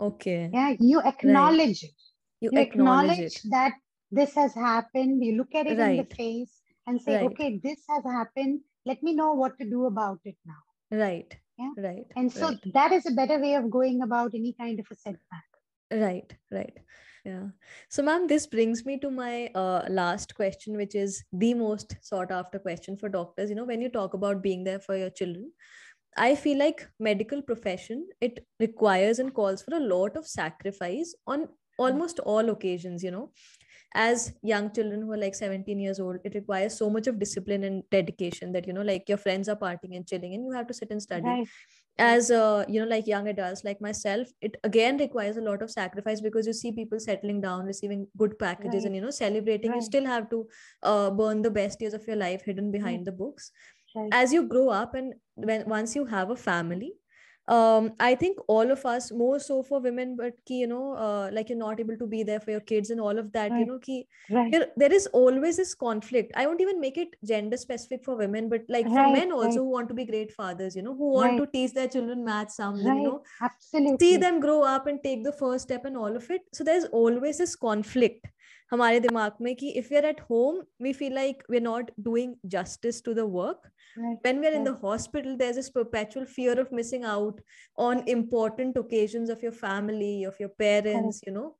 okay Yeah. You right, acknowledge it. you You acknowledge acknowledge it, that this has happened. You look at it in the right, face and say, right, okay, this has happened. Let me know what to do about it now. right, Yeah. right, And so right, that is a better way of going about any kind of a setback. right, right. Yeah. So, ma'am, this brings me to my last question, which is the most sought after question for doctors. When you talk about being there for your children, I feel like medical profession, it requires and calls for a lot of sacrifice on almost all occasions. As young children who are like 17 years old, it requires so much of discipline and dedication that, like your friends are partying and chilling and you have to sit and study. Right. As like young adults like myself, it again requires a lot of sacrifice, because you see people settling down, receiving good packages, Right. and celebrating. You Right. still have to burn the best years of your life hidden Right. behind the books. Right. As you grow up and once you have a family, I think all of us, more so for women, but like you're not able to be there for your kids and all of that, Right. Right. there is always this conflict. I won't even make it gender specific for women, but like for Right. men also, Right. who want to be great fathers, who want to Right. teach their children math sums, and Right. see Absolutely. them grow up and take the first step and all of it. So there's always this conflict हमारे दिमाग में कि if we are at home we feel like we're not doing justice to the work. Right. When we're in Right. the hospital, there's this perpetual fear of missing out on important occasions of your family, of your Correct. parents, you know.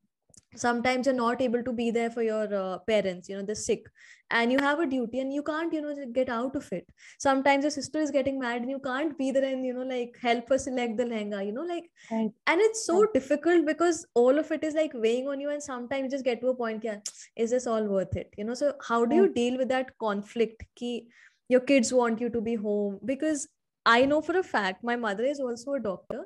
Sometimes you're not able to be there for your parents, you know, they're sick, and you have a duty and you can't, you know, get out of it. Sometimes your sister is getting mad and you can't be there and, you know, like help her select the lehenga, you know, like, Right. and it's so Right. difficult because all of it is like weighing on you, and sometimes you just get to a point, yeah, is this all worth it, you know? So how do you Right. deal with that conflict ki your kids want you to be home? Because I know for a fact my mother is also a doctor,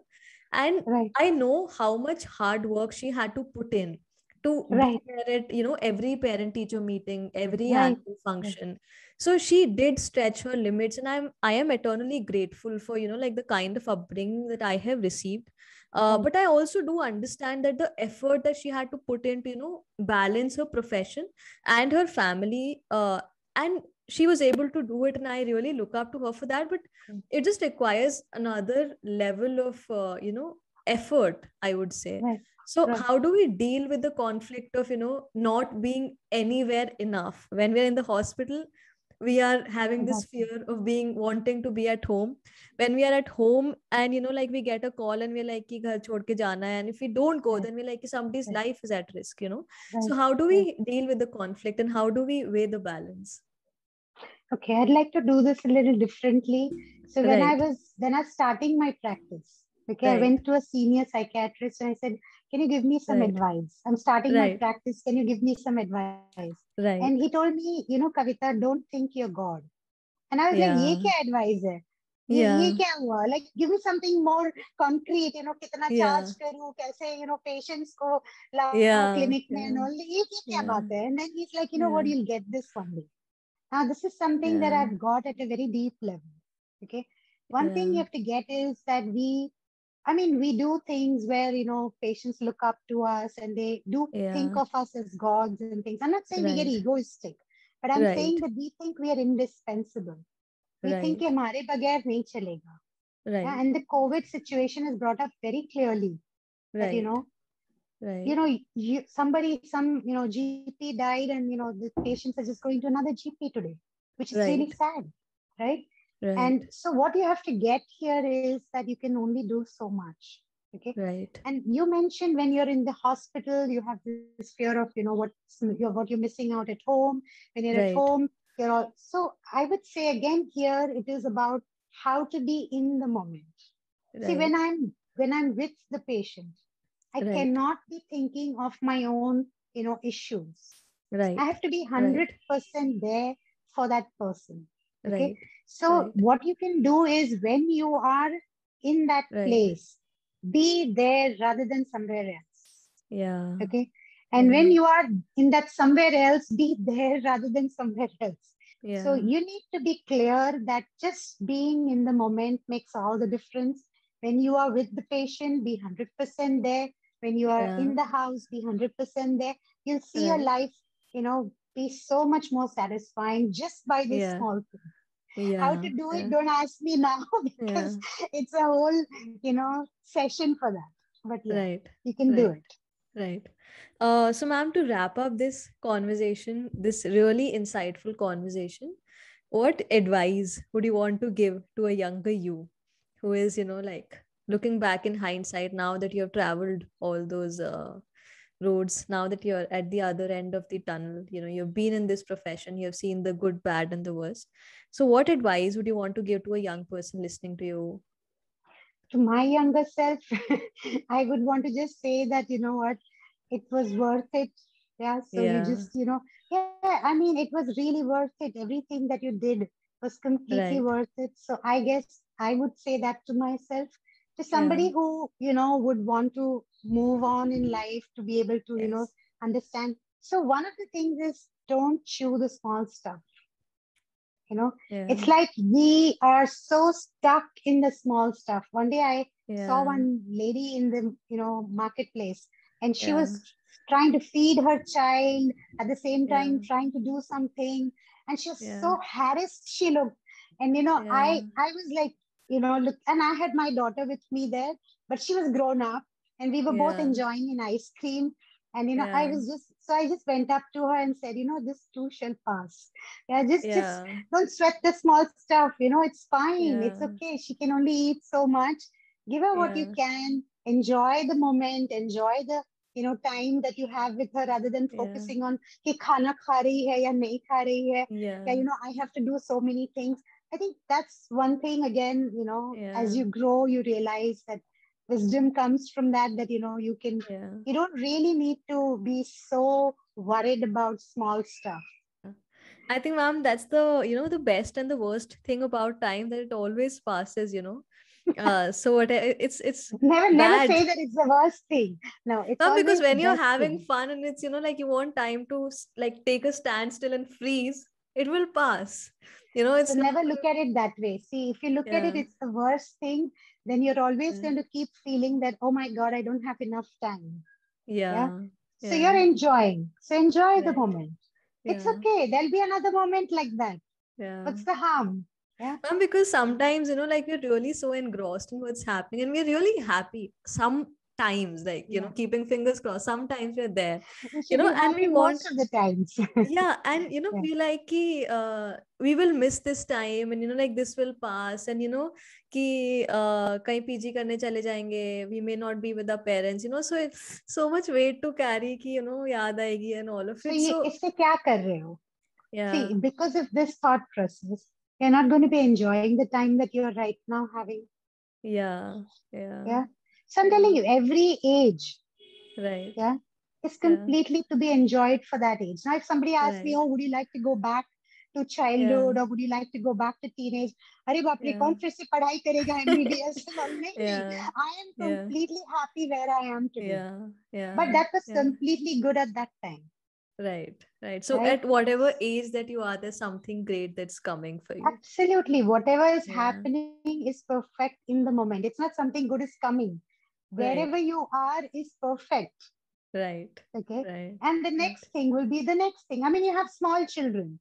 and Right. I know how much hard work she had to put in to be Right. there at, you know, every parent teacher meeting, every Right. annual function. So she did stretch her limits, and I am eternally grateful for, you know, like the kind of upbringing that I have received. Right. But I also do understand that the effort that she had to put in to, you know, balance her profession and her family, and she was able to do it, and I really look up to her for that. But Right. it just requires another level of, you know, effort, I would say. Right. So Right. how do we deal with the conflict of, you know, not being anywhere enough? When we're in the hospital, we are having this Exactly. fear of being wanting to be at home. When we are at home and, you know, like we get a call and we're like ki ghar chhod ke jana hai, and if we don't go, Right. then we're like ki somebody's Right. life is at risk, you know. Right. So how do we Right. deal with the conflict and how do we weigh the balance? Okay, I'd like to do this a little differently. So Right, when I was starting my practice, okay, I right, went to a senior psychiatrist and I said, "Can you give me some right, advice? I'm starting my right, practice. Can you give me some advice?" And he right. told me, Kavita, don't think you're God. And I was like, "ये Yeah, क्या advice है? ये yeah, क्या हुआ? Like, give me something more concrete. कितना charge yeah, करूँ? कैसे patients को लाऊँ yeah, clinic में and yeah, all. ये क्या yeah, बात है?" And then he's like, "What? yeah, You'll get this one day." Now, this is something that yeah, I've got at a very deep level. Okay. One thing you yeah, have to get is that we do things where, patients look up to us and they do think yeah. of us as gods and things. I'm not saying we get Right, egoistic, but I'm saying right, that we think we are indispensable. We think कि right, हमारे बगैर नहीं चलेगा. Yeah. right, And the COVID situation has brought up very clearly that, right, you right, know, some GP died and, the patients are just going to another GP today, which is really right, sad, right? right, And so what you have to get here is that you can only do so much. Okay. right, And you mentioned when you're in the hospital, you have this fear of, what you're missing out at home. When you're at right, home, you're all. So I would say again here, it is about how to be in the moment. See, when right, I'm with the patient, I right, cannot be thinking of my own, issues. I right, have to be right, 100% there for that person. Okay. right, So right, what you can do is when you are in that right. place, be there rather than somewhere else. Yeah, Okay. And when yeah, you are in that somewhere else, be there rather than somewhere else. So yeah, you need to be clear that just being in the moment makes all the difference. When you are with the patient, be 100% there. When you are yeah, in the house, be 100% there. You'll see your right, life, be so much more satisfying just by this yeah, small thing. How to yeah, do it, yeah, don't ask me now yeah, because it's a whole, session for that. But yeah, right, you can do right. it. Right. So, ma'am, to wrap up this conversation, this really insightful conversation, what advice would you want to give to a younger you who is, you know, like looking back in hindsight now that you have traveled all those roads, now that you're at the other end of the tunnel, you know, you've been in this profession, you have seen the good, bad, and the worst. So, what advice would you want to give to a young person listening to you? To my younger self, I would want to just say that, what, it was worth it. Yeah. So you Yeah, just, yeah, it was really worth it. Everything that you did was completely right. worth it. So I guess I would say that to myself, to Yeah, somebody who, would want to move on in life to be able to, yes. understand. So one of the things is don't chew the small stuff. you know Yeah, it's like we are so stuck in the small stuff. One day I saw yeah, one lady in the marketplace, and she yeah. was trying to feed her child at the same Yeah, time trying to do something, and she was yeah, so harassed she looked. And yeah, I was like, look, and I had my daughter with me there, but she was grown up and we were both yeah, enjoying an ice cream. And Yeah. I just went up to her and said, this too shall pass. Yeah, just Yeah. don't sweat the small stuff. It's fine. It's Yeah. okay. She can only eat so much. Give her what you Yeah. can. Enjoy the moment. Enjoy the time that you have with her, rather than Yeah. focusing on कि खाना खा रही है या नहीं खा रही है. Yeah, Yeah. I have to do so many things. I think that's one thing again, as Yeah. you grow, you realize that wisdom comes from that Yeah. you don't really need to be so worried about small stuff. Yeah. I think, ma'am, that's the best and the worst thing about time, that it always passes. So it's Never bad. say that it's the worst thing. No, it's Ma'am, because always the when you're best having thing. fun and it's, like you want time to like take a standstill and freeze, it will pass. So It's not never look gonna, at it that way. See, if you look at it, yeah. it's the worst thing, then you're always Yeah. going to keep feeling that, oh my God, I don't have enough time. Yeah. Yeah. So Yeah. you're enjoying. So enjoy the Right. moment. It's Yeah. okay. There'll be another moment like that. Yeah. What's the harm? Yeah. Because sometimes, like we're really so engrossed in what's happening and we're really happy. Sometimes, like, Yeah. keeping fingers crossed, sometimes we're there, You should be and we happy want, most of the times. yeah, and Yeah. we like ki, we will miss this time, and like this will pass, and कि कहीं PG करने चले जाएंगे, we may not be with our parents, so it's so much weight to carry कि याद आएगी and all of So it. So इससे क्या कर रहे हो? yeah. See, because of this thought process, you're not going to be enjoying the time that you're right now having. Yeah. Yeah. Yeah. So I'm telling Yeah. you, every age, Right. yeah, is Yeah. completely to be enjoyed for that age. Now, if somebody asks me, Right. oh, would you like to go back to Yeah. childhood or would you like to go back to teenage? अरे बाप रे, Yeah. कौन फिर से पढ़ाई करेगा MBBS? नहीं. Yeah. I am Yeah. completely happy where I am today. Yeah. But Yeah. that was Yeah. completely good at that time, Right. Right. So right? at whatever age that you are, there's something great that's coming for you. Absolutely. Whatever is Yeah. happening is perfect in the moment. It's not something good is coming. Right. Wherever you are is perfect. Right. Okay. Right. And the Right. next thing will be the next thing. I mean, you have small children.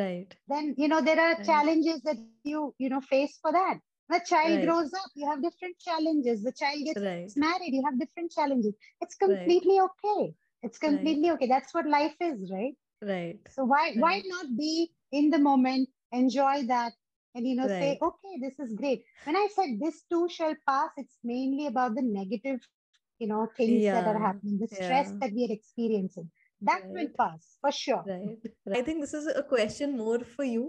Right. Then, there are Right. challenges that you face for that. The child Right. grows up, you have different challenges. The child gets Right. married, you have different challenges. It's Right. completely okay. It's Right. completely okay. That's what life is, right? Right. So why Right. not be in the moment, enjoy that, and say, Right. okay, this is great. When I said this too shall pass, it's mainly about the negative, things that are Yeah. happening, the stress Yeah. that we are experiencing. That will Right. pass for sure. Right. I think this is a question more for you.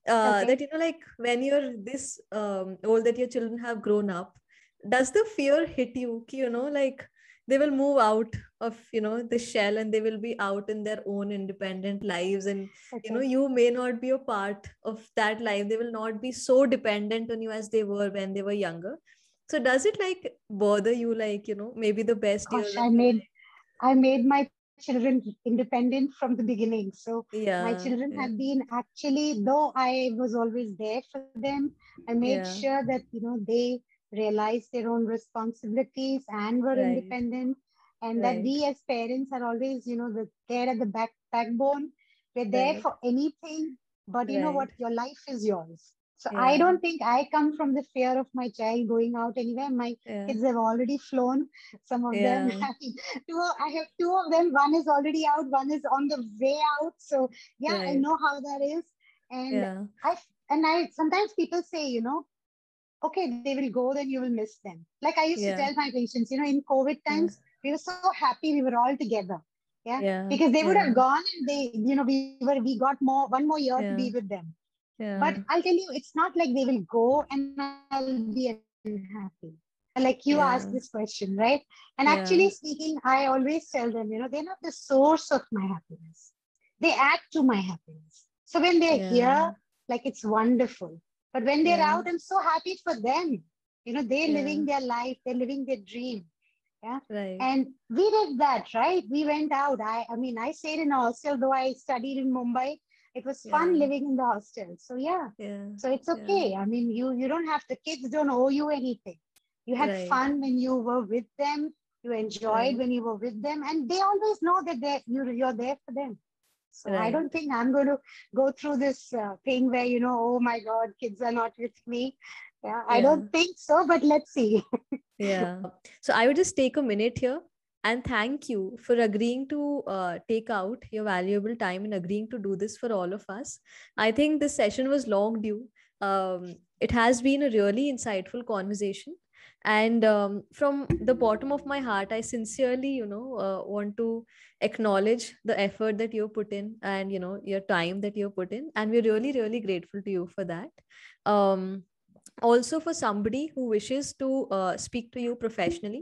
Okay. That like when you're this old, that your children have grown up, does the fear hit you? Like they will move out of the shell and they will be out in their own independent lives, and Okay. you may not be a part of that life. They will not be so dependent on you as they were when they were younger. So does it like bother you, like maybe the best years Gosh, of your life? I made my children independent from the beginning. So my Yeah. children have Yeah. been actually, though I was always there for them, I made Yeah. sure that they realized their own responsibilities and were Right. independent, and that Right. we as parents are always, there at the backbone. We're there Right. for anything, but you know what? Right. Your life is yours. So I Yeah. don't think I come from the fear of my child going out anywhere. My Yeah. kids have already flown. Some of them, Yeah. I have two of them. One is already out. One is on the way out. So yeah, I Right. know how that is. And Yeah. I sometimes people say, okay, they will go, then you will miss them. Like I used to Yeah. tell my patients, in COVID Yeah. times, we were so happy we were all together. Yeah. Yeah. Because they would have Yeah. gone and we got one more year to Yeah. be with them. But Yeah. I'll tell you, it's not like they will go and I'll be unhappy. Like you asked this Yeah. question, right? And actually Yeah. speaking, I always tell them, they're not the source of my happiness. They add to my happiness. So when they're Yeah. here, like it's wonderful. But when they're Yeah. out, I'm so happy for them. They're Yeah. living their life, they're living their dream. Yeah. Right. And we did that, right? We went out. I mean, I stayed in a hostel, though I studied in Mumbai. It was fun Yeah. living in the hostel. So yeah. Yeah. So it's Yeah. okay. I mean, you don't have the kids don't owe you anything. You had Right. fun when you were with them. You enjoyed Right. when you were with them, and they always know that you're there for them. So I Right. don't think I'm going to go through this thing where oh my God, kids are not with me. Yeah, I Yeah. don't think so. But let's see. Yeah. So I would just take a minute here And thank you for agreeing to take out your valuable time and agreeing to do this for all of us. I think this session was long due. It has been a really insightful conversation. And from the bottom of my heart, I sincerely, want to acknowledge the effort that you put in, and, your time that you put in. And we're really, really grateful to you for that. Um, Also, for somebody who wishes to speak to you professionally,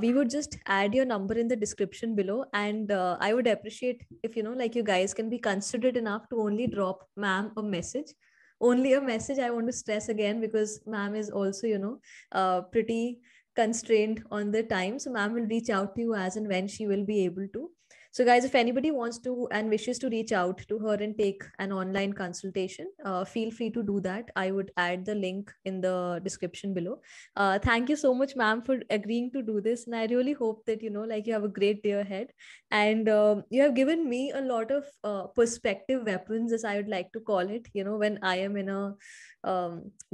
we would just add your number in the description below. And I would appreciate if, like, you guys can be considerate enough to only drop ma'am a message. Only a message, I want to stress again, because ma'am is also, pretty constrained on the time. So ma'am will reach out to you as and when she will be able to. So, guys, if anybody wants to and wishes to reach out to her and take an online consultation, feel free to do that. I would add the link in the description below. Thank you so much, ma'am, for agreeing to do this. And I really hope that, like, you have a great day ahead. And you have given me a lot of perspective weapons, as I would like to call it. When I am in a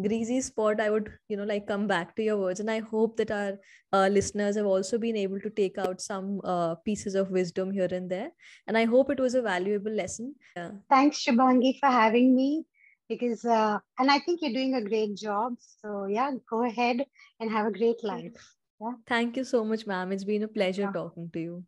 greasy spot, I would, like, come back to your words. And I hope that our listeners have also been able to take out some pieces of wisdom here and there. And I hope it was a valuable lesson. Yeah. Thanks, Shubhangi, for having me. Because and I think you're doing a great job. So yeah, go ahead and have a great life. Yeah. Thank you so much, ma'am. It's been a pleasure Yeah. talking to you.